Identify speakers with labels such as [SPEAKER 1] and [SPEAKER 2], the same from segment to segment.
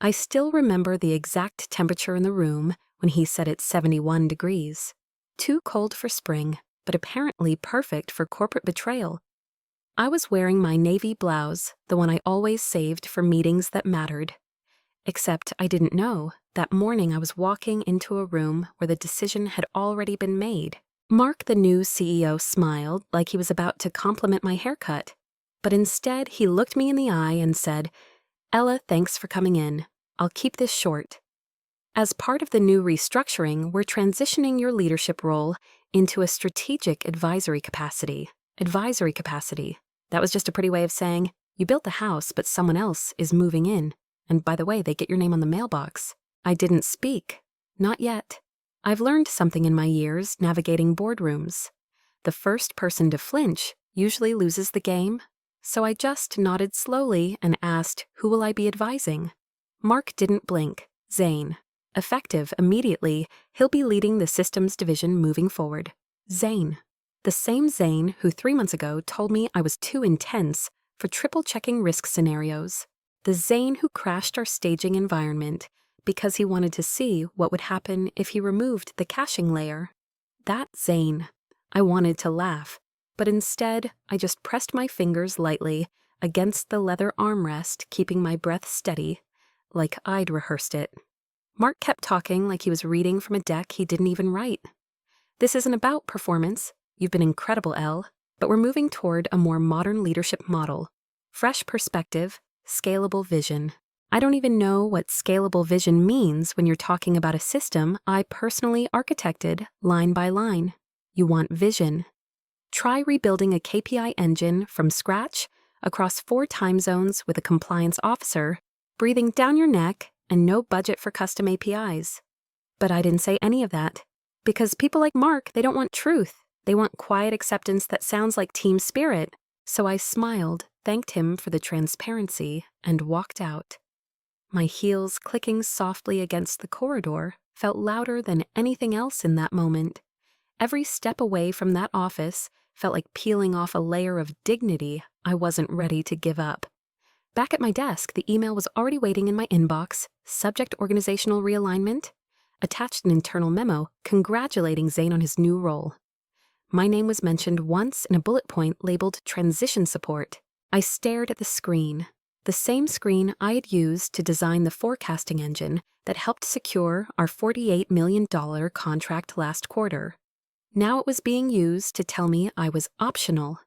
[SPEAKER 1] I still remember the exact temperature in the room when he said it's 71 degrees. Too cold for spring, but apparently perfect for corporate betrayal. I was wearing my navy blouse, the one I always saved for meetings that mattered. Except I didn't know, that morning I was walking into a room where the decision had already been made. Mark, the new CEO, smiled like he was about to compliment my haircut. But instead, he looked me in the eye and said, "Ella, thanks for coming in. I'll keep this short. As part of the new restructuring, we're transitioning your leadership role into a strategic advisory capacity. Advisory capacity. That was just a pretty way of saying, you built the house, but someone else is moving in. And by the way, they get your name on the mailbox." I didn't speak. Not yet. I've learned something in my years navigating boardrooms. The first person to flinch usually loses the game. So I just nodded slowly and asked, "Who will I be advising?" Mark didn't blink. Zane. Effective immediately, he'll be leading the systems division moving forward. Zane. The same Zane who 3 months ago told me I was too intense for triple-checking risk scenarios. The Zane who crashed our staging environment because he wanted to see what would happen if he removed the caching layer. That Zane. I wanted to laugh, but instead I just pressed my fingers lightly against the leather armrest, keeping my breath steady, like I'd rehearsed it. Mark kept talking like he was reading from a deck he didn't even write. "This isn't about performance. You've been incredible, Elle, but we're moving toward a more modern leadership model. Fresh perspective, scalable vision. I don't even know what scalable vision means when you're talking about a system I personally architected line by line. You want vision. Try rebuilding a KPI engine from scratch across 4 time zones with a compliance officer, breathing down your neck and no budget for custom APIs. But I didn't say any of that. Because people like Mark, they don't want truth. They want quiet acceptance that sounds like team spirit. So I smiled, thanked him for the transparency, and walked out. My heels clicking softly against the corridor felt louder than anything else in that moment. Every step away from that office felt like peeling off a layer of dignity I wasn't ready to give up. Back at my desk, the email was already waiting in my inbox. Subject: organizational realignment. Attached an internal memo congratulating Zane on his new role. My name was mentioned once in a bullet point labeled transition support. I stared at the screen. The same screen I had used to design the forecasting engine that helped secure our $48 million contract last quarter. Now it was being used to tell me I was optional.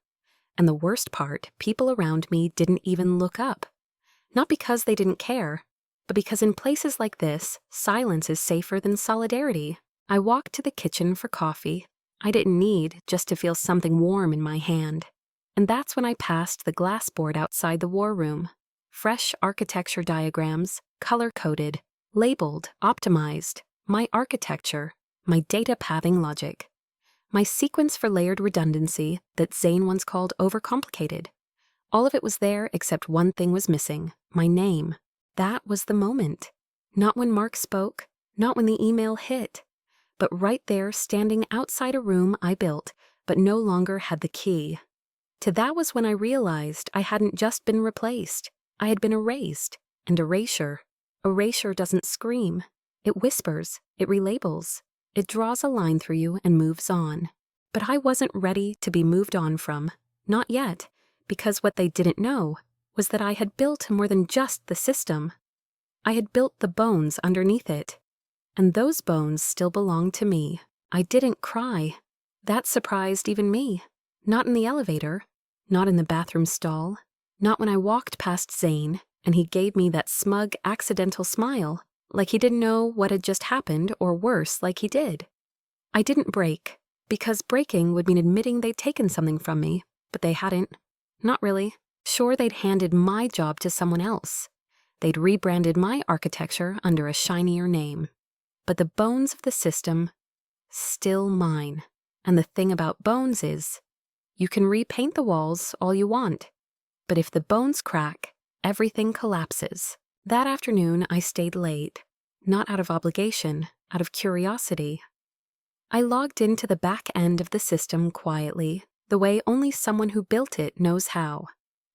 [SPEAKER 1] And the worst part, people around me didn't even look up. Not because they didn't care, but because in places like this, silence is safer than solidarity. I walked to the kitchen for coffee. I didn't need just to feel something warm in my hand. And that's when I passed the glass board outside the war room. Fresh architecture diagrams, color-coded, labeled, optimized, my architecture, my data pathing logic. My sequence for layered redundancy that Zane once called overcomplicated. All of it was there except one thing was missing, my name. That was the moment. Not when Mark spoke, not when the email hit, but right there standing outside a room I built but no longer had the key. That was when I realized I hadn't just been replaced. I had been erased. And erasure doesn't scream. It whispers, it relabels. It draws a line through you and moves on. But I wasn't ready to be moved on from. Not yet, because what they didn't know was that I had built more than just the system. I had built the bones underneath it. And those bones still belonged to me. I didn't cry. That surprised even me. Not in the elevator. Not in the bathroom stall. Not when I walked past Zane and he gave me that smug, accidental smile, like he didn't know what had just happened, or worse, like he did. I didn't break, because breaking would mean admitting they'd taken something from me, but they hadn't. Not really. Sure, they'd handed my job to someone else. They'd rebranded my architecture under a shinier name. But the bones of the system, still mine. And the thing about bones is, you can repaint the walls all you want. But if the bones crack, everything collapses. That afternoon, I stayed late. Not out of obligation, out of curiosity. I logged into the back end of the system quietly, the way only someone who built it knows how.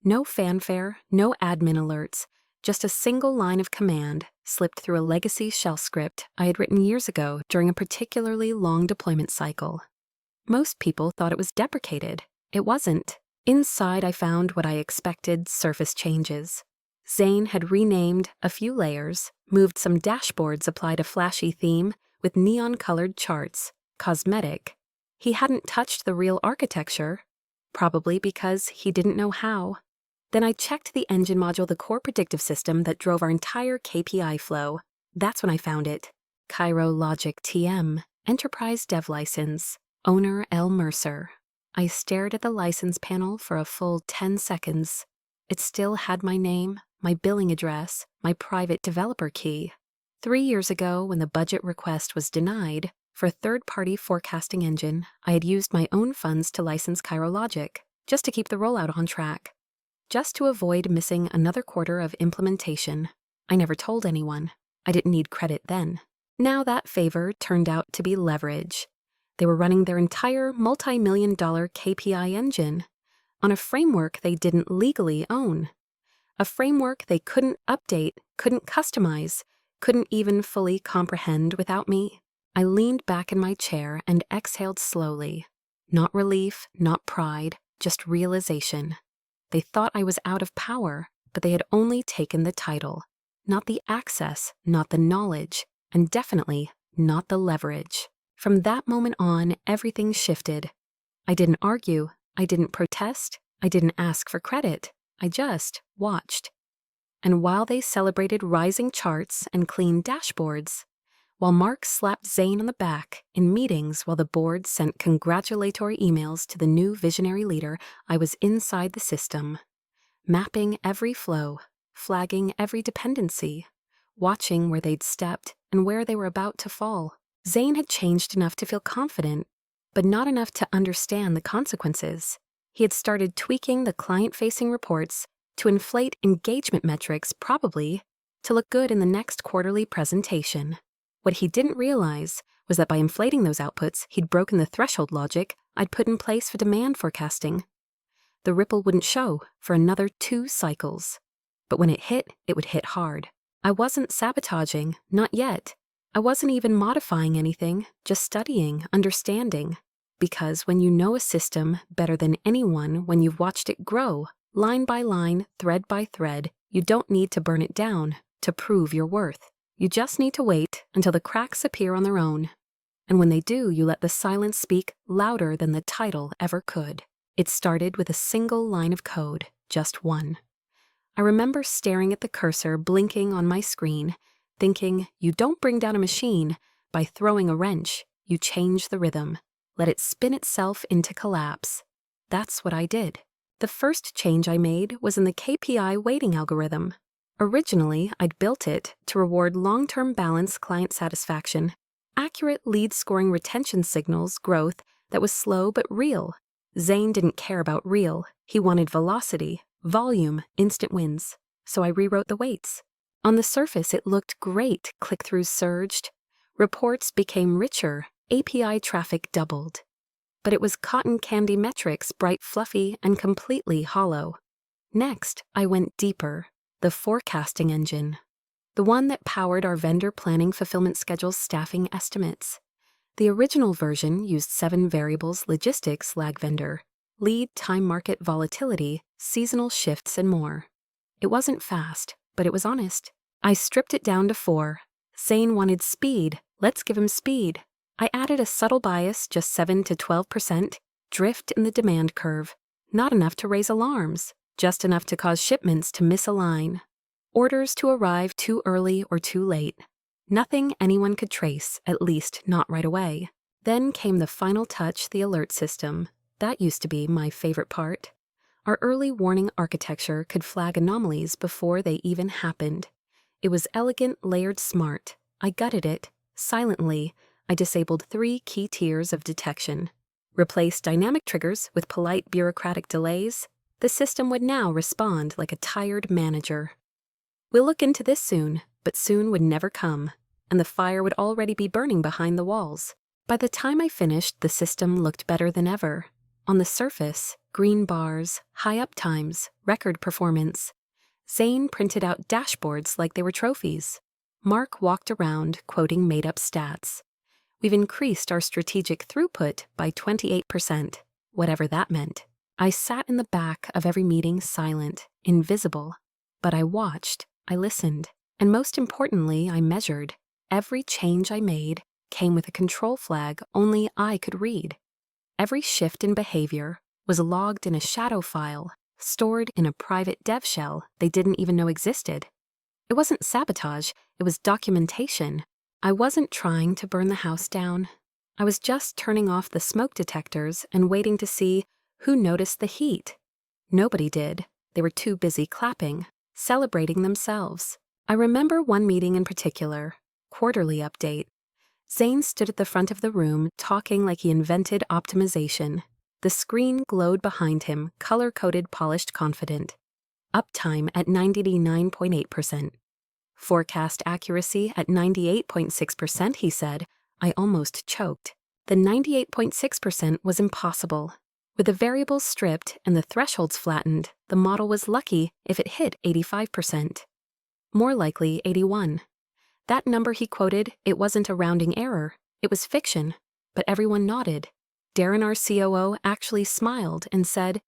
[SPEAKER 1] No fanfare, no admin alerts, Just a single line of command slipped through a legacy shell script I had written years ago during a particularly long deployment cycle. Most people thought it was deprecated. It wasn't. Inside, I found what I expected: surface changes. Zane had renamed a few layers, moved some dashboards, applied a flashy theme with neon-colored charts. Cosmetic. He hadn't touched the real architecture, probably because he didn't know how. Then I checked the engine module, the core predictive system that drove our entire KPI flow. That's when I found it. Cairo Logic TM, Enterprise Dev License, owner L. Mercer. I stared at the license panel for a full 10 seconds. It still had my name, my billing address, my private developer key. 3 years ago, when the budget request was denied for a third-party forecasting engine, I had used my own funds to license Cairo Logic, just to keep the rollout on track. Just to avoid missing another quarter of implementation. I never told anyone. I didn't need credit then. Now that favor turned out to be leverage. They were running their entire multi-million-dollar KPI engine on a framework they didn't legally own. A framework they couldn't update, couldn't customize, couldn't even fully comprehend without me. I leaned back in my chair and exhaled slowly. Not relief, not pride, just realization. They thought I was out of power, but they had only taken the title. Not the access, not the knowledge, and definitely not the leverage. From that moment on, everything shifted. I didn't argue, I didn't protest, I didn't ask for credit. I just watched. And while they celebrated rising charts and clean dashboards, while Mark slapped Zane on the back in meetings, while the board sent congratulatory emails to the new visionary leader, I was inside the system, mapping every flow, flagging every dependency, watching where they'd stepped and where they were about to fall. Zane had changed enough to feel confident, but not enough to understand the consequences. He had started tweaking the client-facing reports to inflate engagement metrics, probably to look good in the next quarterly presentation. What he didn't realize was that by inflating those outputs, he'd broken the threshold logic I'd put in place for demand forecasting. The ripple wouldn't show for another 2 cycles. But when it would hit hard. I wasn't sabotaging, not yet. I wasn't even modifying anything, just studying, understanding. Because when you know a system better than anyone, when you've watched it grow, line by line, thread by thread, you don't need to burn it down to prove your worth. You just need to wait until the cracks appear on their own. And when they do, you let the silence speak louder than the title ever could. It started with a single line of code, just one. I remember staring at the cursor blinking on my screen, thinking, you don't bring down a machine by throwing a wrench, you change the rhythm. Let it spin itself into collapse. That's what I did. The first change I made was in the KPI weighting algorithm. Originally, I'd built it to reward long-term balanced client satisfaction, accurate lead scoring retention signals, growth that was slow but real. Zane didn't care about real. He wanted velocity, volume, instant wins. So I rewrote the weights. On the surface, it looked great. Click-throughs surged. Reports became richer. API traffic doubled. But it was cotton candy metrics, bright, fluffy, and completely hollow. Next, I went deeper. The forecasting engine. The one that powered our vendor planning, fulfillment schedules, staffing estimates. The original version used 7 variables: logistics, lag vendor, lead, time, market, volatility, seasonal shifts, and more. It wasn't fast, but it was honest. I stripped it down to 4. Zane wanted speed. Let's give him speed. I added a subtle bias, just 7 to 12%, drift in the demand curve. Not enough to raise alarms, just enough to cause shipments to misalign. Orders to arrive too early or too late. Nothing anyone could trace, at least not right away. Then came the final touch, the alert system. That used to be my favorite part. Our early warning architecture could flag anomalies before they even happened. It was elegant, layered, smart. I gutted it. Silently, I disabled 3 key tiers of detection. Replaced dynamic triggers with polite bureaucratic delays. The system would now respond like a tired manager. We'll look into this soon, but soon would never come, and the fire would already be burning behind the walls. By the time I finished, the system looked better than ever. On the surface, green bars, high uptimes, record performance. Zane printed out dashboards like they were trophies. Mark walked around quoting made-up stats. We've increased our strategic throughput by 28%, whatever that meant. I sat in the back of every meeting silent, invisible. But I watched, I listened, and most importantly, I measured. Every change I made came with a control flag only I could read. Every shift in behavior was logged in a shadow file, stored in a private dev shell they didn't even know existed. It wasn't sabotage, it was documentation. I wasn't trying to burn the house down. I was just turning off the smoke detectors and waiting to see who noticed the heat. Nobody did. They were too busy clapping, celebrating themselves. I remember one meeting in particular, quarterly update. Zane stood at the front of the room talking like he invented optimization. The screen glowed behind him, color-coded, polished, confident. Uptime at 99.8%. Forecast accuracy at 98.6%, he said. I almost choked. The 98.6% was impossible. With the variables stripped and the thresholds flattened, the model was lucky if it hit 85%. More likely 81. That number he quoted, it wasn't a rounding error. It was fiction. But everyone nodded. Darren, our COO, actually smiled and said,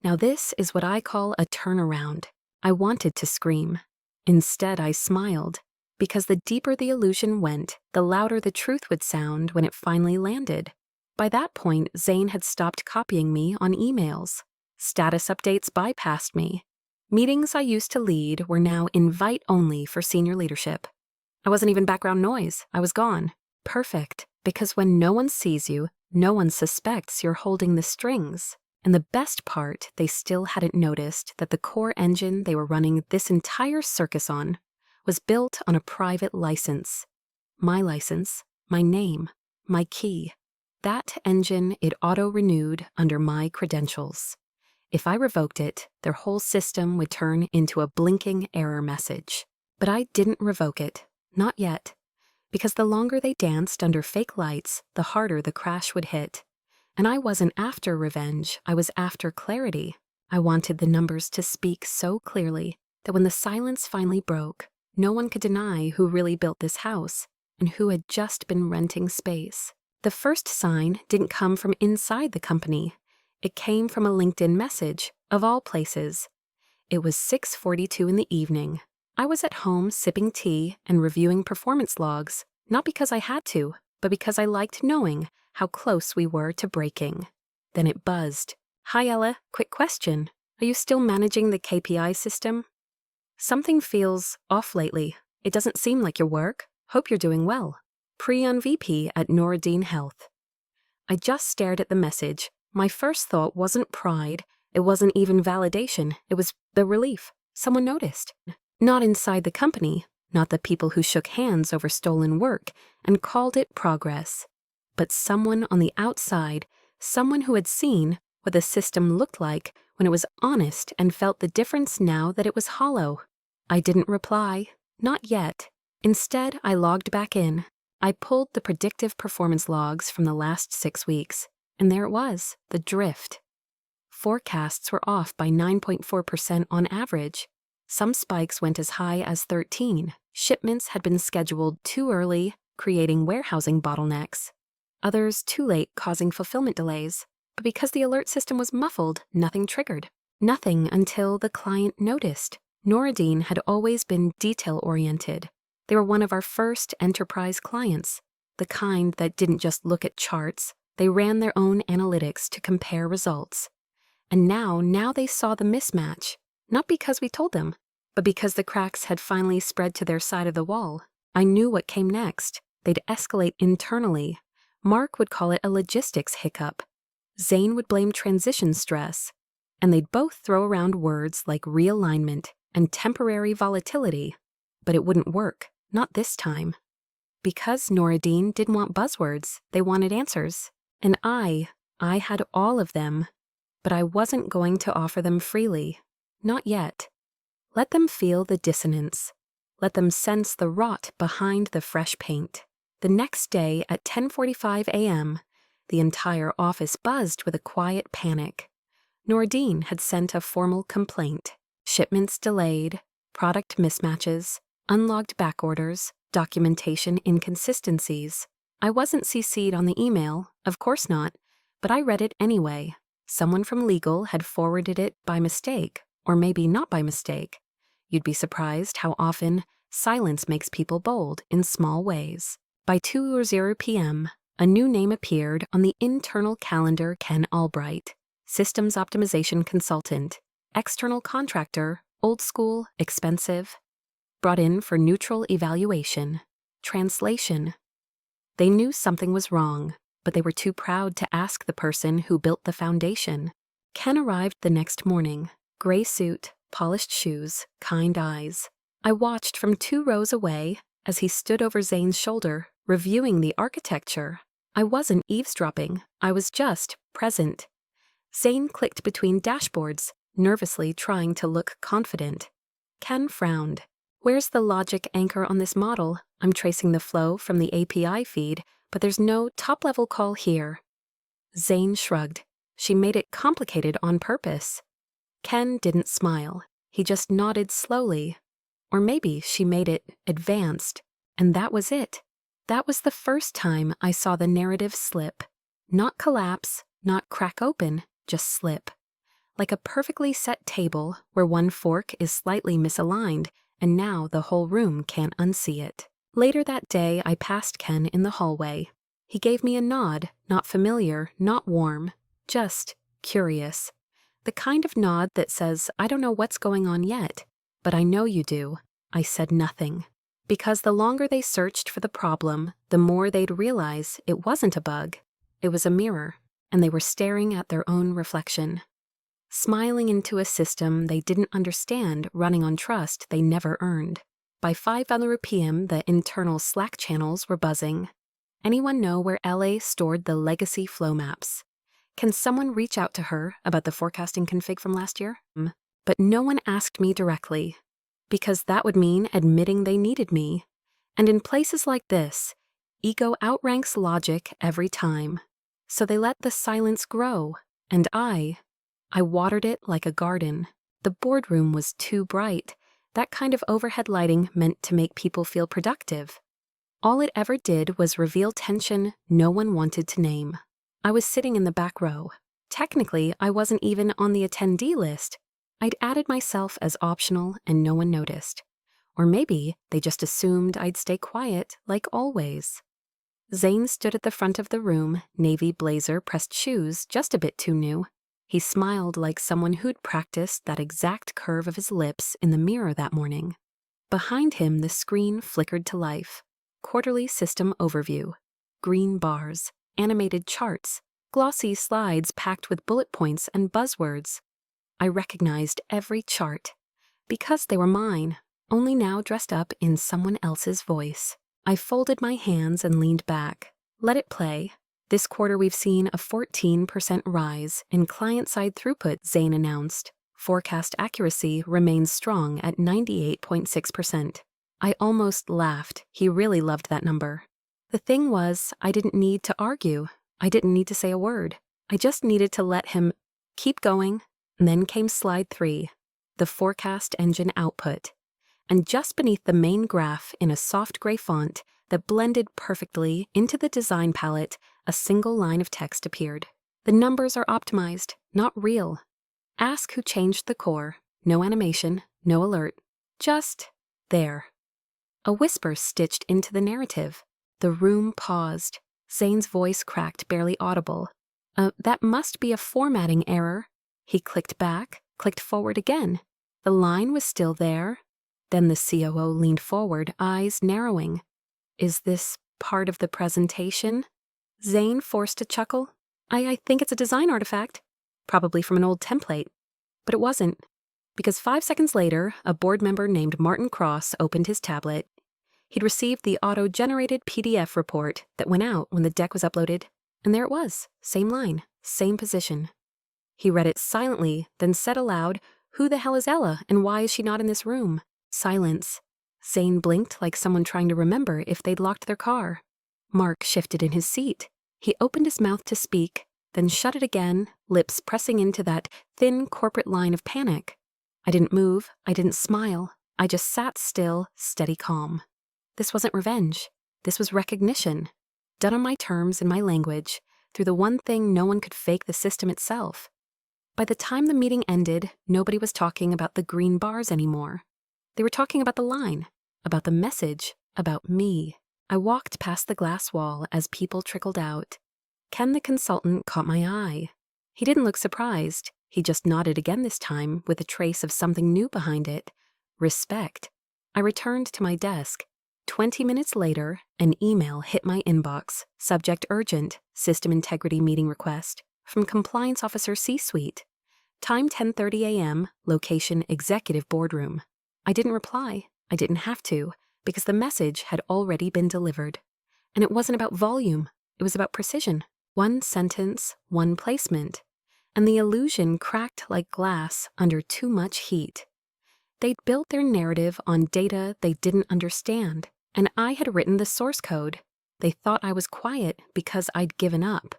[SPEAKER 1] "Now this is what I call a turnaround." I wanted to scream. Instead, I smiled, because the deeper the illusion went, the louder the truth would sound when it finally landed. By that point, Zane had stopped copying me on emails. Status updates bypassed me. Meetings I used to lead were now invite-only for senior leadership. I wasn't even background noise. I was gone. Perfect, because when no one sees you, no one suspects you're holding the strings. And the best part, they still hadn't noticed that the core engine they were running this entire circus on was built on a private license. My license, my name, my key. That engine, it auto-renewed under my credentials. If I revoked it, their whole system would turn into a blinking error message. But I didn't revoke it. Not yet. Because the longer they danced under fake lights, the harder the crash would hit. And I wasn't after revenge, I was after clarity. I wanted the numbers to speak so clearly that when the silence finally broke, no one could deny who really built this house and who had just been renting space. The first sign didn't come from inside the company. It came from a LinkedIn message, of all places. It was 6:42 in the evening. I was at home sipping tea and reviewing performance logs, not because I had to, but because I liked knowing how close we were to breaking. Then it buzzed. "Hi Ella, quick question. Are you still managing the KPI system? Something feels off lately. It doesn't seem like your work. Hope you're doing well. Pre-on VP at Noradine Health." I just stared at the message. My first thought wasn't pride. It wasn't even validation. It was the relief. Someone noticed. Not inside the company, not the people who shook hands over stolen work and called it progress, but someone on the outside, someone who had seen what the system looked like when it was honest and felt the difference now that it was hollow. I didn't reply. Not yet. Instead, I logged back in. I pulled the predictive performance logs from the last 6 weeks, and there it was, the drift. Forecasts were off by 9.4% on average. Some spikes went as high as 13. Shipments had been scheduled too early, creating warehousing bottlenecks. Others too late, causing fulfillment delays. But because the alert system was muffled, nothing triggered. Nothing until the client noticed. Noradine had always been detail-oriented. They were one of our first enterprise clients, the kind that didn't just look at charts. They ran their own analytics to compare results. And now they saw the mismatch. Not because we told them, but because the cracks had finally spread to their side of the wall. I knew what came next. They'd escalate internally. Mark would call it a logistics hiccup. Zane would blame transition stress. And they'd both throw around words like realignment and temporary volatility. But it wouldn't work, not this time. Because Noradine didn't want buzzwords, they wanted answers. And I had all of them. But I wasn't going to offer them freely. Not yet. Let them feel the dissonance. Let them sense the rot behind the fresh paint. The next day at 10:45 a.m., the entire office buzzed with a quiet panic. Noradine had sent a formal complaint. Shipments delayed, product mismatches, unlogged back orders, documentation inconsistencies. I wasn't CC'd on the email, of course not, but I read it anyway. Someone from legal had forwarded it by mistake, or maybe not by mistake. You'd be surprised how often silence makes people bold in small ways. By 2:00 p.m., a new name appeared on the internal calendar: Ken Albright, Systems Optimization Consultant, external contractor, old school, expensive, brought in for neutral evaluation, translation. They knew something was wrong, but they were too proud to ask the person who built the foundation. Ken arrived the next morning, gray suit, polished shoes, kind eyes. I watched from 2 rows away as he stood over Zane's shoulder, reviewing the architecture. I wasn't eavesdropping, I was just present. Zane clicked between dashboards, nervously trying to look confident. Ken frowned. Where's the logic anchor on this model? I'm tracing the flow from the API feed, but there's no top-level call here. Zane shrugged. She made it complicated on purpose. Ken didn't smile. He just nodded slowly. Or maybe she made it advanced, and that was it. That was the first time I saw the narrative slip. Not collapse, not crack open, just slip. Like a perfectly set table where one fork is slightly misaligned, and now the whole room can't unsee it. Later that day, I passed Ken in the hallway. He gave me a nod, not familiar, not warm, just curious. The kind of nod that says, I don't know what's going on yet, but I know you do. I said nothing. Because the longer they searched for the problem, the more they'd realize it wasn't a bug. It was a mirror, and they were staring at their own reflection. Smiling into a system they didn't understand, running on trust they never earned. By 5:00 p.m., the internal Slack channels were buzzing. Anyone know where LA stored the legacy flow maps? Can someone reach out to her about the forecasting config from last year? But no one asked me directly, because that would mean admitting they needed me. And in places like this, ego outranks logic every time. So they let the silence grow, and I watered it like a garden. The boardroom was too bright. That kind of overhead lighting meant to make people feel productive. All it ever did was reveal tension no one wanted to name. I was sitting in the back row. Technically, I wasn't even on the attendee list. I'd added myself as optional and no one noticed. Or maybe they just assumed I'd stay quiet, like always. Zane stood at the front of the room, navy blazer, pressed shoes, just a bit too new. He smiled like someone who'd practiced that exact curve of his lips in the mirror that morning. Behind him, the screen flickered to life. Quarterly system overview. Green bars, animated charts, glossy slides packed with bullet points and buzzwords. I recognized every chart. Because they were mine, only now dressed up in someone else's voice. I folded my hands and leaned back. Let it play. This quarter we've seen a 14% rise in client-side throughput, Zane announced. Forecast accuracy remains strong at 98.6%. I almost laughed. He really loved that number. The thing was, I didn't need to argue. I didn't need to say a word. I just needed to let him keep going. And then came slide 3, the forecast engine output. And just beneath the main graph in a soft gray font that blended perfectly into the design palette, a single line of text appeared. The numbers are optimized, not real. Ask who changed the core. No animation, no alert. Just there. A whisper stitched into the narrative. The room paused. Zane's voice cracked, barely audible. That must be a formatting error. He clicked back, clicked forward again. The line was still there. Then the COO leaned forward, eyes narrowing. Is this part of the presentation? Zane forced a chuckle. I think it's a design artifact, probably from an old template. But it wasn't, because 5 seconds later, a board member named Martin Cross opened his tablet. He'd received the auto-generated PDF report that went out when the deck was uploaded, and there it was, same line, same position. He read it silently, then said aloud, "Who the hell is Ella, and why is she not in this room?" Silence. Zane blinked like someone trying to remember if they'd locked their car. Mark shifted in his seat. He opened his mouth to speak, then shut it again, lips pressing into that thin corporate line of panic. I didn't move, I didn't smile. I just sat still, steady calm. This wasn't revenge. This was recognition. Done on my terms and my language, through the one thing no one could fake: the system itself. By the time the meeting ended, nobody was talking about the green bars anymore. They were talking about the line, about the message, about me. I walked past the glass wall as people trickled out. Ken, the consultant, caught my eye. He didn't look surprised. He just nodded again, this time with a trace of something new behind it: respect. I returned to my desk. 20 minutes later, an email hit my inbox. Subject: urgent, system integrity meeting request, from Compliance Officer C-Suite. Time 10:30 a.m., location executive boardroom. I didn't reply. I didn't have to, because the message had already been delivered. And it wasn't about volume. It was about precision. One sentence, one placement. And the illusion cracked like glass under too much heat. They'd built their narrative on data they didn't understand, and I had written the source code. They thought I was quiet because I'd given up.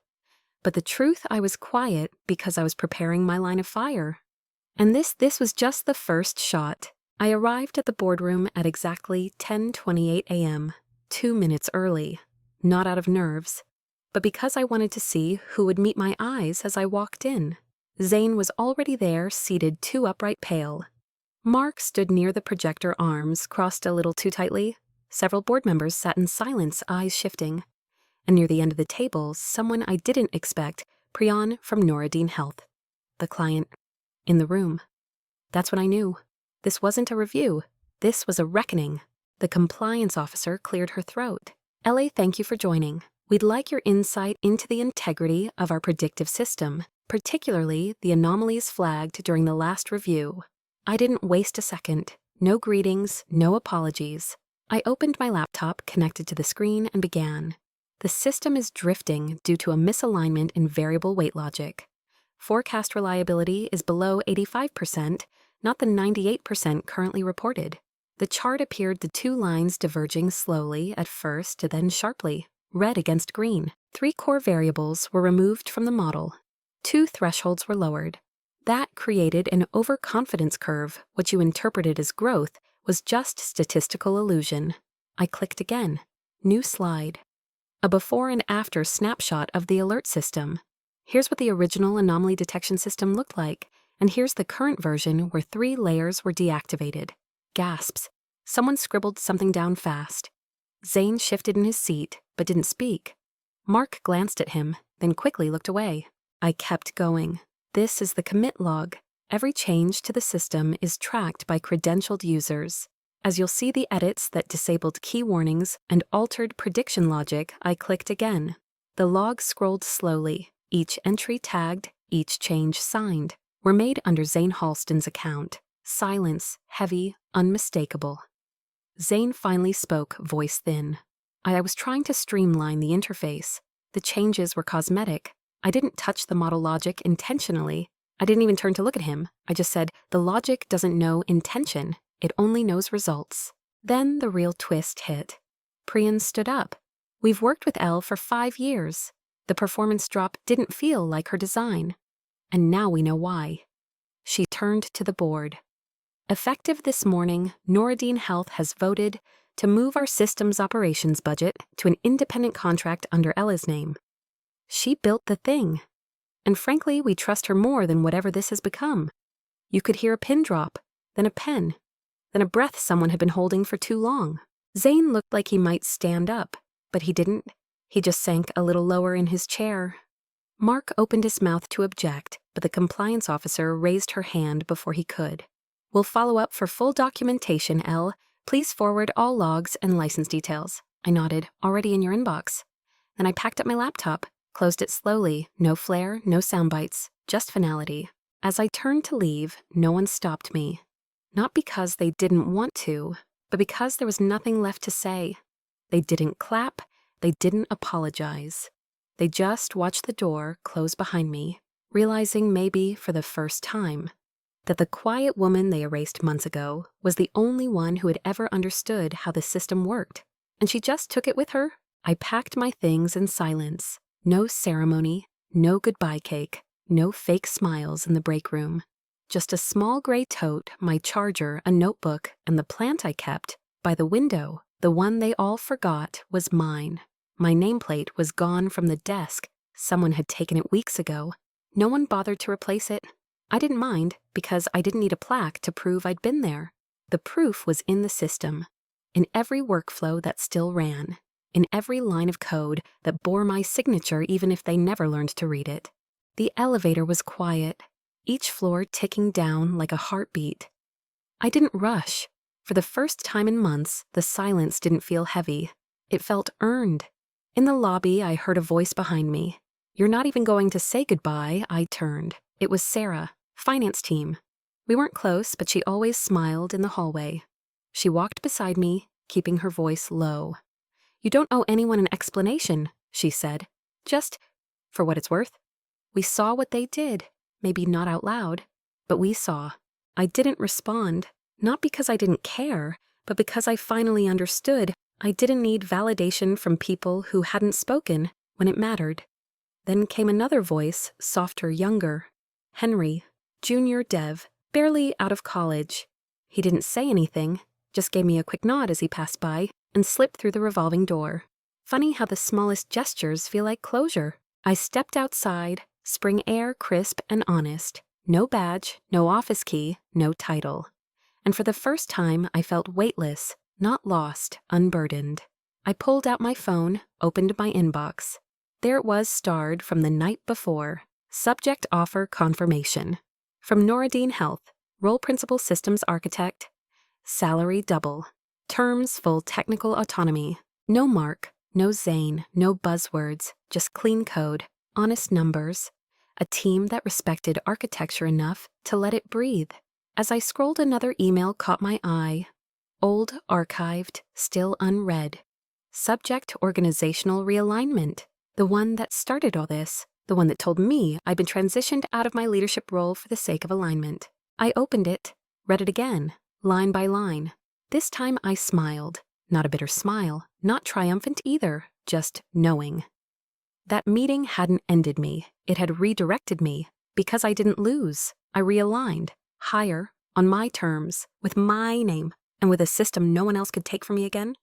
[SPEAKER 1] But the truth, I was quiet because I was preparing my line of fire. And this was just the first shot. I arrived at the boardroom at exactly 10:28 a.m., 2 minutes early, not out of nerves, but because I wanted to see who would meet my eyes as I walked in. Zane was already there, seated 2 upright, pale. Mark stood near the projector, arms crossed a little too tightly. Several board members sat in silence, eyes shifting. And near the end of the table, someone I didn't expect, Priyan from Noradine Health. The client. In the room. That's when I knew. This wasn't a review. This was a reckoning. The compliance officer cleared her throat. LA, thank you for joining. We'd like your insight into the integrity of our predictive system, particularly the anomalies flagged during the last review. I didn't waste a second. No greetings, no apologies. I opened my laptop, connected to the screen, and began. The system is drifting due to a misalignment in variable weight logic. Forecast reliability is below 85%, not the 98% currently reported. The chart appeared the 2 lines diverging slowly at first, then sharply, red against green. 3 core variables were removed from the model. 2 thresholds were lowered. That created an overconfidence curve. What you interpreted as growth was just statistical illusion. I clicked again. New slide. A before and after snapshot of the alert system. Here's what the original anomaly detection system looked like, and here's the current version where 3 layers were deactivated. Gasps. Someone scribbled something down fast. Zane shifted in his seat, but didn't speak. Mark glanced at him, then quickly looked away. I kept going. This is the commit log. Every change to the system is tracked by credentialed users. As you'll see the edits that disabled key warnings and altered prediction logic, I clicked again. The log scrolled slowly, each entry tagged, each change signed, were made under Zane Halston's account. Silence, heavy, unmistakable. Zane finally spoke, voice thin. I was trying to streamline the interface. The changes were cosmetic. I didn't touch the model logic intentionally. I didn't even turn to look at him. I just said, the logic doesn't know intention. It only knows results. Then the real twist hit. Priyan stood up. We've worked with Elle for 5 years. The performance drop didn't feel like her design. And now we know why. She turned to the board. Effective this morning, Noradine Health has voted to move our systems operations budget to an independent contract under Ella's name. She built the thing. And frankly, we trust her more than whatever this has become. You could hear a pin drop, then a pen, then a breath someone had been holding for too long. Zane looked like he might stand up, but he didn't. He just sank a little lower in his chair. Mark opened his mouth to object, but the compliance officer raised her hand before he could. We'll follow up for full documentation, Elle. Please forward all logs and license details. I nodded, already in your inbox. Then I packed up my laptop, closed it slowly, no flare, no sound bites, just finality. As I turned to leave, no one stopped me. Not because they didn't want to, but because there was nothing left to say. They didn't clap, they didn't apologize. They just watched the door close behind me, realizing maybe for the first time that the quiet woman they erased months ago was the only one who had ever understood how the system worked. And she just took it with her. I packed my things in silence. No ceremony, no goodbye cake, no fake smiles in the break room. Just a small gray tote, my charger, a notebook, and the plant I kept by the window. The one they all forgot was mine. My nameplate was gone from the desk. Someone had taken it weeks ago. No one bothered to replace it. I didn't mind because I didn't need a plaque to prove I'd been there. The proof was in the system, in every workflow that still ran, in every line of code that bore my signature even if they never learned to read it. The elevator was quiet, each floor ticking down like a heartbeat. I didn't rush. For the first time in months, the silence didn't feel heavy. It felt earned. In the lobby, I heard a voice behind me. "You're not even going to say goodbye," I turned. It was Sarah, finance team. We weren't close, but she always smiled in the hallway. She walked beside me, keeping her voice low. "You don't owe anyone an explanation," she said. "Just, for what it's worth." We saw what they did, maybe not out loud, but we saw. I didn't respond, not because I didn't care, but because I finally understood I didn't need validation from people who hadn't spoken when it mattered. Then came another voice, softer, younger. Henry, junior dev, barely out of college. He didn't say anything, just gave me a quick nod as he passed by and slipped through the revolving door. Funny how the smallest gestures feel like closure. I stepped outside, spring air crisp and honest. No badge, no office key, no title. And for the first time, I felt weightless, not lost, unburdened. I pulled out my phone, opened my inbox. There it was, starred from the night before. Subject offer confirmation. From Noradine Health, role principal systems architect. Salary double. Terms full technical autonomy. No Mark, no Zane, no buzzwords, just clean code, honest numbers. A team that respected architecture enough to let it breathe. As I scrolled, another email caught my eye. Old, archived, still unread. Subject organizational realignment. The one that started all this. The one that told me I'd been transitioned out of my leadership role for the sake of alignment. I opened it, read it again, line by line. This time I smiled. Not a bitter smile, not triumphant either, just knowing. That meeting hadn't ended me. It had redirected me. Because I didn't lose, I realigned. Higher, on my terms, with my name, and with a system no one else could take from me again.